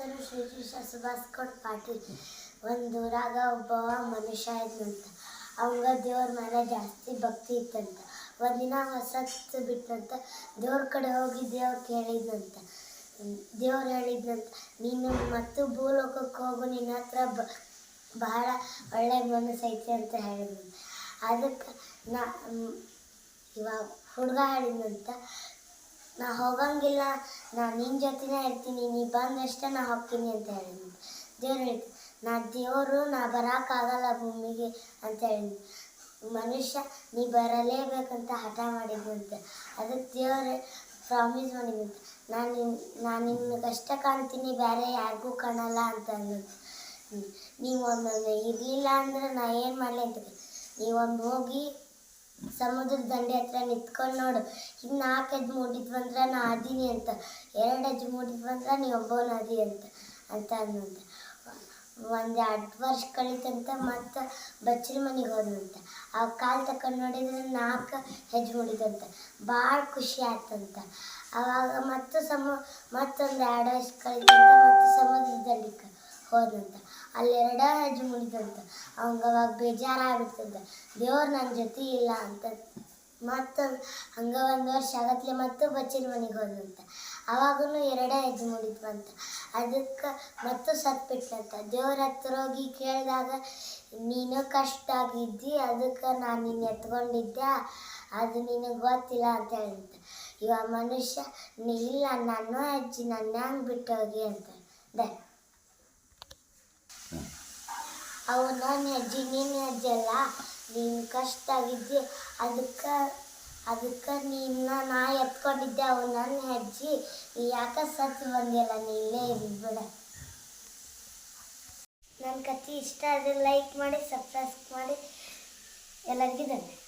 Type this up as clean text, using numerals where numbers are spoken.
ಹೆಸರು ಶ್ರೀಕೃಷ್ಣ ಸುಭಾಷ್ ಕೋಟ್ ಪಾಟೀಲ್. ಒಂದು ಊರಾಗ ಒಬ್ಬ ಮನುಷ್ಯ ಇದ್ನಂತ. ಅವಂಗ ದೇವ್ರ ಮೇಲೆ ಜಾಸ್ತಿ ಭಕ್ತಿ ಇತ್ತಂತ. ಒಂದಿನ ಹೊಸತ್ತು ಬಿಟ್ಟಂತ ದೇವ್ರ ಕಡೆ ಹೋಗಿ ದೇವ್ರು ಹೇಳಿದ್ನಂತ, ನೀನು ಮತ್ತು ಭೂಲೋಕಕ್ಕೆ ಹೋಗು, ನಿನ್ನ ಹತ್ರ ಬಹಳ ಒಳ್ಳೆ ಮನಸ್ಸು ಐತೆ ಅಂತ ಹೇಳಿದ್ನಂತ. ಅದಕ್ಕೆ ಇವಾಗ ಹುಡುಗ ಹೇಳಿದ್ನಂತ, ನಾ ಹೋಗಂಗಿಲ್ಲ, ನಾ ನಿನ್ನ ಜೊತೆನೇ ಇರ್ತೀನಿ, ನೀ ಬಂದಷ್ಟೇ ನಾ ಹೋಗ್ತೀನಿ ಅಂತ ಹೇಳಿದ್ನಂತ. ದೇವ್ರು ಹೇಳ್ತೀನಿ, ನಾ ಬರೋಕ್ಕಾಗಲ್ಲ ಭೂಮಿಗೆ ಅಂತ ಹೇಳಿದ್ನು. ಮನುಷ್ಯ ನೀ ಬರಲೇಬೇಕಂತ ಹಠ ಮಾಡಿದ್ನಂತೆ. ಅದಕ್ಕೆ ದೇವ್ರು ಪ್ರಾಮಿಸ್ ಮಾಡಿದ್ನಂತ, ನಾನು ನಿನಗಷ್ಟೇ ಕಾಣ್ತೀನಿ, ಬೇರೆ ಯಾರಿಗೂ ಕಾಣಲ್ಲ ಅಂತ ಅನ್ನೋದು. ನೀವು ಒಮ್ಮೆ ಇರಲಿಲ್ಲ ಅಂದ್ರೆ ನಾ ಏನು ಮಾಡಲಿ ಅಂತ. ನೀವೊಮ್ಮೆ ಹೋಗಿ ಸಮುದ್ರದ ದಂಡೆ ಹತ್ರ ನಿಂತ್ಕೊಂಡು ನೋಡು, ಈಗ 4 ಹೆಜ್ಜೆ ಮೂಡಿದ್ವಂದ್ರೆ ನಾ ಅದೀನಿ ಅಂತ, 2 ಹೆಜ್ಜೆ ಮೂಡಿದ್ವಂದ್ರೆ ನೀ ಒಬ್ಬನ ಅದಿ ಅಂತ ಅನ್ನೋಂತ. 1-2 ವರ್ಷ ಕಳೀತಂತ ಮತ್ತೆ ಬಚ್ಚಲ ಮನೆಗೆ ಹೋದಂತ. ಆ ಕಾಲು ತಕೊಂಡು ನೋಡಿದ್ರೆ 4 ಹೆಜ್ಜೆ ಮೂಡಿದಂತ. ಭಾಳ ಖುಷಿ ಆಯ್ತಂತ. ಆವಾಗ ಮತ್ತೊಂದು 2 ವರ್ಷ ಕಳೀತಂತ ಮತ್ತೆ ಸಮುದ್ರದ ದಂಡಿಗೆ ಹೋದಂತ. ಅಲ್ಲಿ 2 ಹೆಜ್ಜೆ ಮೂಡಿದಂತ. ಅವಾಗ ಬೇಜಾರಾಗ್ಬಿಡ್ತಂತ, ದೇವ್ರು ನನ್ನ ಜೊತೆ ಇಲ್ಲ ಅಂತ. ಹಂಗೆ 1 ವರ್ಷ ಆಗತ್ಲೆ ಮತ್ತೆ ಬಚ್ಚಲ ಮನೆಗೆ ಹೋದಂತ. ಆವಾಗೂ 2 ಹೆಜ್ಜೆ ಮೂಡಿದ್ವಂತ. ಅದಕ್ಕೆ ಮತ್ತೆ ಸತ್ಬಿಟ್ಲಂತ. ದೇವ್ರ ಹತ್ರ ಹೋಗಿ ಕೇಳಿದಾಗ, ನೀನು ಕಷ್ಟ ಆಗಿದ್ದಿ, ಅದಕ್ಕೆ ನಾನು ನಿನ್ನ ಎತ್ಕೊಂಡಿದ್ದೆ, ಅದು ನಿನಗೆ ಗೊತ್ತಿಲ್ಲ ಅಂತ ಹೇಳಿದಂತ. ಇವಾಗ ಮನುಷ್ಯ ಇಲ್ಲ, ನನ್ನ ಹೆಜ್ಜೆ ನನ್ನ ಹ್ಯಾಂಗೆ ಬಿಟ್ಟು ಹೋಗಿ ಅಂತ. ಅವು ನನ್ನ ಹೆಜ್ಜೆ ನಿನ್ನ ಹೆಜ್ಜೆ ಅಲ್ಲ, ನೀನು ಕಷ್ಟ ಆಗಿದ್ದಿ, ಅದಕ್ಕೆ ನಾ ಎತ್ಕೊಂಡಿದ್ದೆ, ಅವು ನನ್ನ ಹೆಜ್ಜೆ, ನೀ ಯಾಕೆ ಸತ್ತು ಬಂದಿಲ್ಲ, ನೀ ಇಲ್ಲೇ ಇರ್ಬಿಡ. ನನ್ನ ಕಥೆ ಇಷ್ಟ ಆದರೆ ಲೈಕ್ ಮಾಡಿ, ಸಬ್ಸ್ಕ್ರೈಬ್ ಮಾಡಿ. ಎಲ್ಲರಿಗೂ ಧನ್ಯವಾದ.